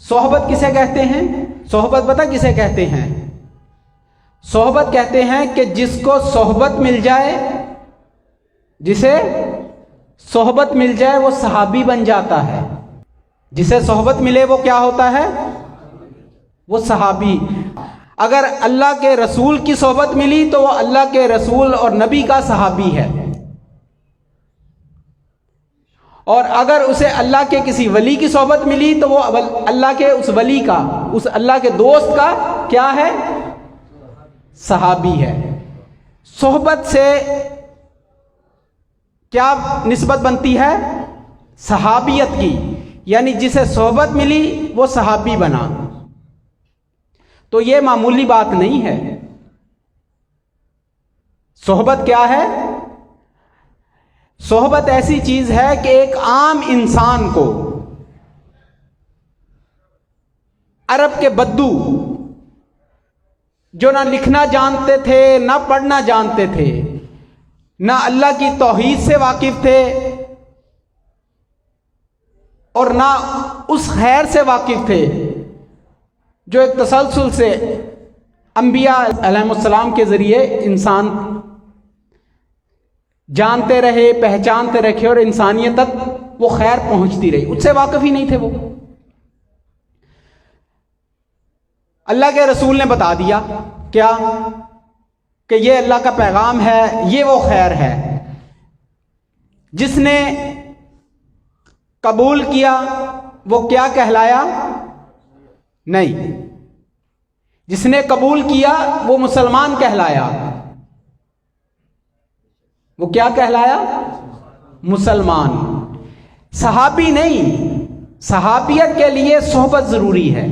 صحبت کسے کہتے ہیں؟ صحبت پتہ کسے کہتے ہیں؟ صحبت کہتے ہیں کہ جس کو صحبت مل جائے، جسے صحبت مل جائے وہ صحابی بن جاتا ہے۔ جسے صحبت ملے وہ کیا ہوتا ہے؟ وہ صحابی۔ اگر اللہ کے رسول کی صحبت ملی تو وہ اللہ کے رسول اور نبی کا صحابی ہے، اور اگر اسے اللہ کے کسی ولی کی صحبت ملی تو وہ اللہ کے اس ولی کا، اس اللہ کے دوست کا کیا ہے؟ صحابی ہے۔ صحبت سے کیا نسبت بنتی ہے؟ صحابیت کی، یعنی جسے صحبت ملی وہ صحابی بنا۔ تو یہ معمولی بات نہیں ہے۔ صحبت کیا ہے؟ صحبت ایسی چیز ہے کہ ایک عام انسان کو، عرب کے بدو جو نہ لکھنا جانتے تھے نہ پڑھنا جانتے تھے، نہ اللہ کی توحید سے واقف تھے اور نہ اس خیر سے واقف تھے جو ایک تسلسل سے انبیاء علیہ السلام کے ذریعے انسان جانتے رہے، پہچانتے رکھے اور انسانیت تک وہ خیر پہنچتی رہی، اس سے واقف ہی نہیں تھے وہ۔ اللہ کے رسول نے بتا دیا کیا کہ یہ اللہ کا پیغام ہے، یہ وہ خیر ہے۔ جس نے قبول کیا وہ کیا کہلایا؟ نہیں، جس نے قبول کیا وہ مسلمان کہلایا۔ وہ کیا کہلایا؟ مسلمان۔ صحابی نہیں۔ صحابیت کے لیے صحبت ضروری ہے۔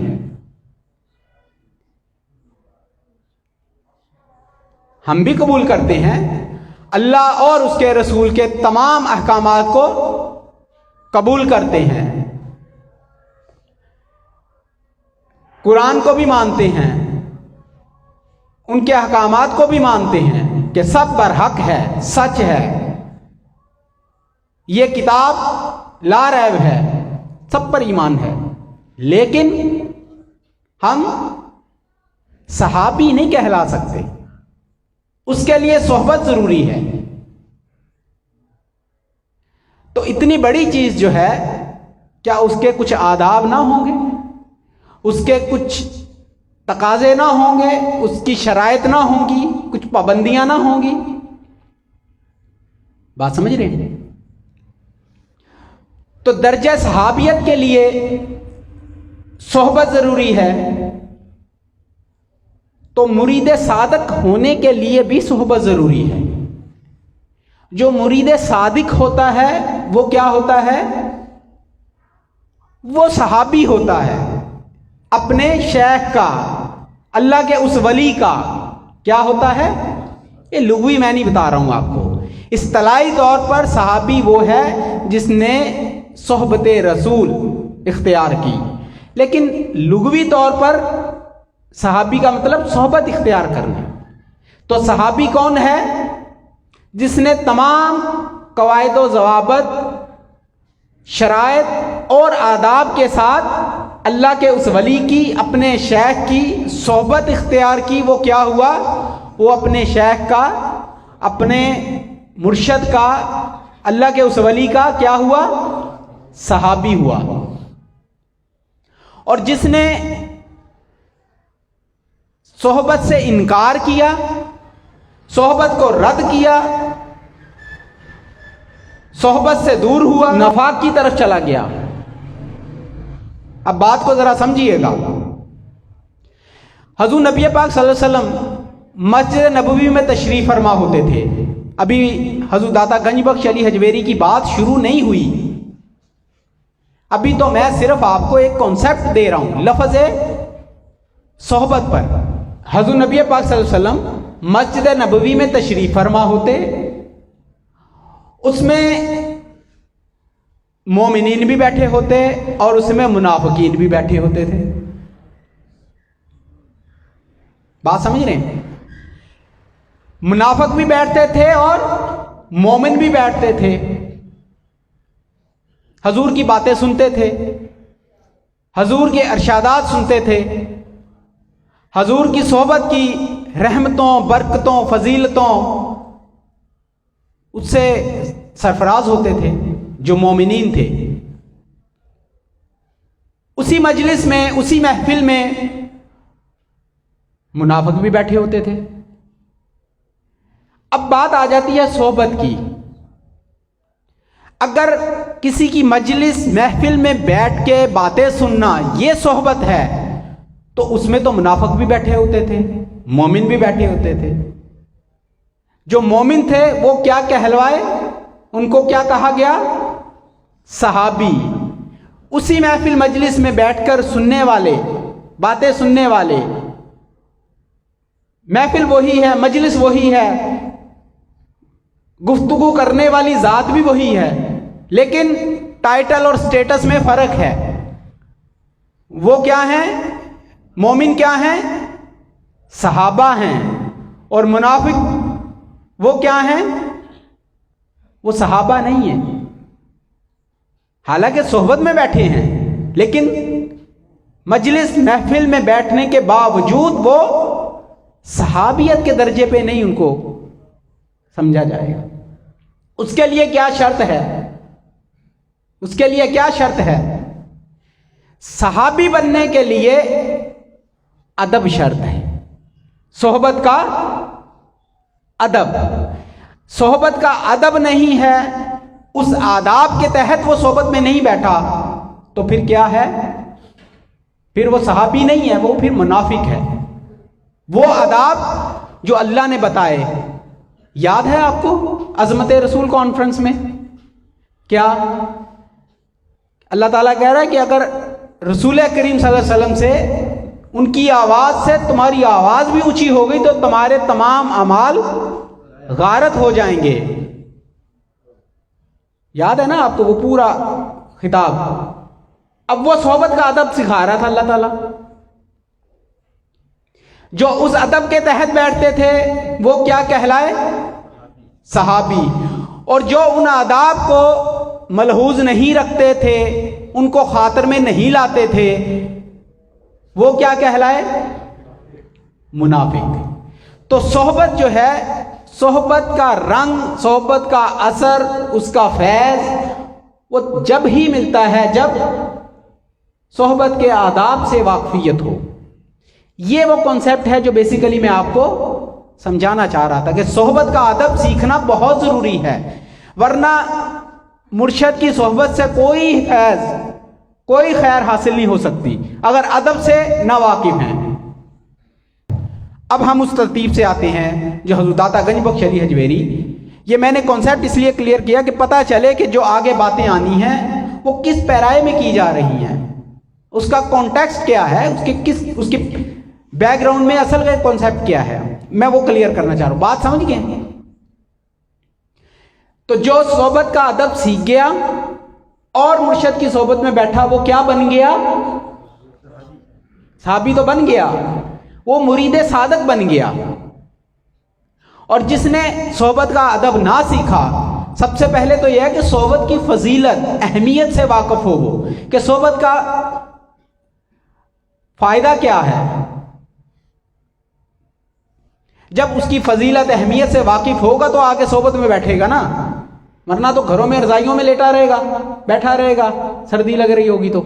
ہم بھی قبول کرتے ہیں اللہ اور اس کے رسول کے تمام احکامات کو قبول کرتے ہیں، قرآن کو بھی مانتے ہیں، ان کے احکامات کو بھی مانتے ہیں کہ سب برحق ہے، سچ ہے، یہ کتاب لا ریب ہے، سب پر ایمان ہے۔ لیکن ہم صحابی نہیں کہلا سکتے، اس کے لیے صحبت ضروری ہے۔ تو اتنی بڑی چیز جو ہے، کیا اس کے کچھ آداب نہ ہوں گے؟ اس کے کچھ تقاضے نہ ہوں گے؟ اس کی شرائط نہ ہوں گی؟ کچھ پابندیاں نہ ہوں گی؟ بات سمجھ رہے ہیں؟ تو درجہ صحابیت کے لیے صحبت ضروری ہے، تو مرید صادق ہونے کے لیے بھی صحبت ضروری ہے۔ جو مرید صادق ہوتا ہے وہ کیا ہوتا ہے؟ وہ صحابی ہوتا ہے، اپنے شیخ کا، اللہ کے اس ولی کا کیا ہوتا ہے؟ یہ لغوی میں نہیں بتا رہا ہوں آپ کو، اصطلاحی طور پر صحابی وہ ہے جس نے صحبت رسول اختیار کی، لیکن لغوی طور پر صحابی کا مطلب صحبت اختیار کرنا۔ تو صحابی کون ہے؟ جس نے تمام قواعد و ضوابط، شرائط اور آداب کے ساتھ اللہ کے اس ولی کی، اپنے شیخ کی صحبت اختیار کی۔ وہ کیا ہوا؟ وہ اپنے شیخ کا، اپنے مرشد کا، اللہ کے اس ولی کا کیا ہوا؟ صحابی ہوا۔ اور جس نے صحبت سے انکار کیا، صحبت کو رد کیا، صحبت سے دور ہوا، نفاق کی طرف چلا گیا۔ اب بات کو ذرا سمجھیے گا۔ حضور نبی پاک صلی اللہ علیہ وسلم مسجد نبوی میں تشریف فرما ہوتے تھے۔ ابھی حضور داتا گنج بخش علی حجویری کی بات شروع نہیں ہوئی، ابھی تو میں صرف آپ کو ایک کانسیپٹ دے رہا ہوں لفظ صحبت پر۔ حضور نبی پاک صلی اللہ علیہ وسلم مسجد نبوی میں تشریف فرما ہوتے، اس میں مومنین بھی بیٹھے ہوتے اور اس میں منافقین بھی بیٹھے ہوتے تھے۔ بات سمجھ رہے ہیں؟ منافق بھی بیٹھتے تھے اور مومن بھی بیٹھتے تھے، حضور کی باتیں سنتے تھے۔ حضور کے ارشادات سنتے تھے، حضور کی صحبت کی رحمتوں، برکتوں، فضیلتوں اس سے سرفراز ہوتے تھے جو مومنین تھے۔ اسی مجلس میں، اسی محفل میں منافق بھی بیٹھے ہوتے تھے۔ اب بات آ جاتی ہے صحبت کی۔ اگر کسی کی مجلس محفل میں بیٹھ کے باتیں سننا یہ صحبت ہے تو اس میں تو منافق بھی بیٹھے ہوتے تھے، مومن بھی بیٹھے ہوتے تھے۔ جو مومن تھے وہ کیا کہلوائے؟ ان کو کیا کہا گیا؟ صحابی۔ اسی محفل مجلس میں بیٹھ کر سننے والے، باتیں سننے والے، محفل وہی ہے، مجلس وہی ہے، گفتگو کرنے والی ذات بھی وہی ہے، لیکن ٹائٹل اور سٹیٹس میں فرق ہے۔ وہ کیا ہیں؟ مومن کیا ہیں؟ صحابہ ہیں، اور منافق وہ کیا ہیں؟ وہ صحابہ نہیں ہیں، حالانکہ صحبت میں بیٹھے ہیں، لیکن مجلس محفل میں بیٹھنے کے باوجود وہ صحابیت کے درجے پہ نہیں ان کو سمجھا جائے گا۔ اس کے لیے کیا شرط ہے؟ اس کے لیے کیا شرط ہے؟ صحابی بننے کے لیے ادب شرط ہے، صحبت کا ادب۔ صحبت کا ادب نہیں ہے، اس آداب کے تحت وہ صحبت میں نہیں بیٹھا تو پھر کیا ہے؟ پھر وہ صحابی نہیں ہے، وہ پھر منافق ہے۔ وہ آداب جو اللہ نے بتائے، یاد ہے آپ کو عظمت رسول کانفرنس میں کیا اللہ تعالیٰ کہہ رہا ہے کہ اگر رسول کریم صلی اللہ علیہ وسلم سے، ان کی آواز سے تمہاری آواز بھی اونچی ہو گئی تو تمہارے تمام اعمال غارت ہو جائیں گے۔ یاد ہے نا آپ کو وہ پورا خطاب؟ اب وہ صحبت کا ادب سکھا رہا تھا اللہ تعالیٰ۔ جو اس ادب کے تحت بیٹھتے تھے وہ کیا کہلائے؟ صحابی۔ اور جو ان آداب کو ملحوظ نہیں رکھتے تھے، ان کو خاطر میں نہیں لاتے تھے، وہ کیا کہلائے؟ منافق۔ تو صحبت جو ہے، صحبت کا رنگ، صحبت کا اثر، اس کا فیض وہ جب ہی ملتا ہے جب صحبت کے آداب سے واقفیت ہو۔ یہ وہ کانسیپٹ ہے جو بیسیکلی میں آپ کو سمجھانا چاہ رہا تھا کہ صحبت کا ادب سیکھنا بہت ضروری ہے، ورنہ مرشد کی صحبت سے کوئی فیض، کوئی خیر حاصل نہیں ہو سکتی اگر ادب سے نہ واقف ہیں۔ اب ہم اس ترتیب سے آتے ہیں جو حضرت داتا گنج بخش علی حجویری، یہ میں نے کانسیپٹ اس لیے کلیئر کیا کہ پتہ چلے کہ جو آگے باتیں آنی ہیں وہ کس پیرائے میں کی جا رہی ہیں، اس کا کانٹیکسٹ کیا ہے، اس کے بیک گراؤنڈ میں اصل کا کانسیپٹ کیا ہے، میں وہ کلیئر کرنا چاہ رہا ہوں۔ بات سمجھ گئے؟ تو جو صحبت کا ادب سیکھ گیا اور مرشد کی صحبت میں بیٹھا وہ کیا بن گیا؟ صحابی تو بن گیا، وہ مرید صادق بن گیا۔ اور جس نے صحبت کا ادب نہ سیکھا، سب سے پہلے تو یہ ہے کہ صحبت کی فضیلت، اہمیت سے واقف ہو وہ کہ صحبت کا فائدہ کیا ہے۔ جب اس کی فضیلت، اہمیت سے واقف ہوگا تو آگے صحبت میں بیٹھے گا نا، ورنہ تو گھروں میں رضائیوں میں لیٹا رہے گا، بیٹھا رہے گا، سردی لگ رہی ہوگی تو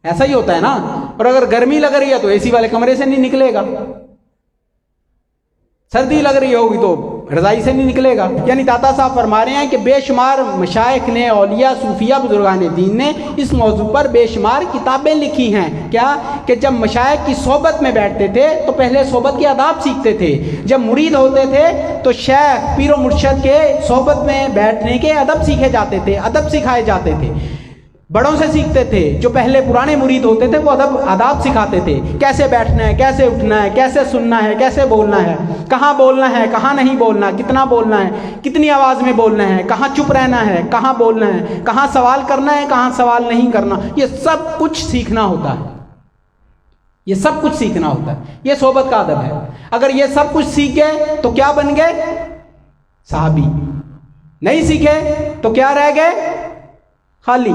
ایسا ہی ہوتا ہے نا۔ اور اگر گرمی لگ رہی ہے تو اے سی والے کمرے سے نہیں نکلے گا، سردی لگ رہی ہوگی تو رضائی سے نہیں نکلے گا۔ یعنی داتا صاحب فرما رہے ہیں کہ بے شمار مشائخ نے، اولیاء، صوفیہ، بزرگان دین نے اس موضوع پر بے شمار کتابیں لکھی ہیں۔ کیا؟ کہ جب مشائخ کی صحبت میں بیٹھتے تھے تو پہلے صحبت کے آداب سیکھتے تھے، جب مرید ہوتے تھے تو شیخ، پیر و مرشد کے صحبت میں بیٹھنے کے ادب سیکھے جاتے تھے، ادب سکھائے جاتے تھے، بڑوں سے سیکھتے تھے۔ جو پہلے پرانے مرید ہوتے تھے وہ آداب سکھاتے تھے، کیسے بیٹھنا ہے، کیسے اٹھنا ہے، کیسے سننا ہے، کیسے بولنا ہے، کہاں بولنا ہے، کہاں نہیں بولنا، کتنا بولنا ہے، کتنی آواز میں بولنا ہے، کہاں چپ رہنا ہے، کہاں بولنا ہے، کہاں سوال کرنا ہے، کہاں سوال نہیں کرنا، یہ سب کچھ سیکھنا ہوتا ہے، یہ سب کچھ سیکھنا ہوتا ہے۔ یہ صحبت کا ادب ہے۔ اگر یہ سب کچھ سیکھ گئے تو کیا بن گئے؟ صحابی۔ نہیں سیکھے تو کیا رہ گئے؟ خالی۔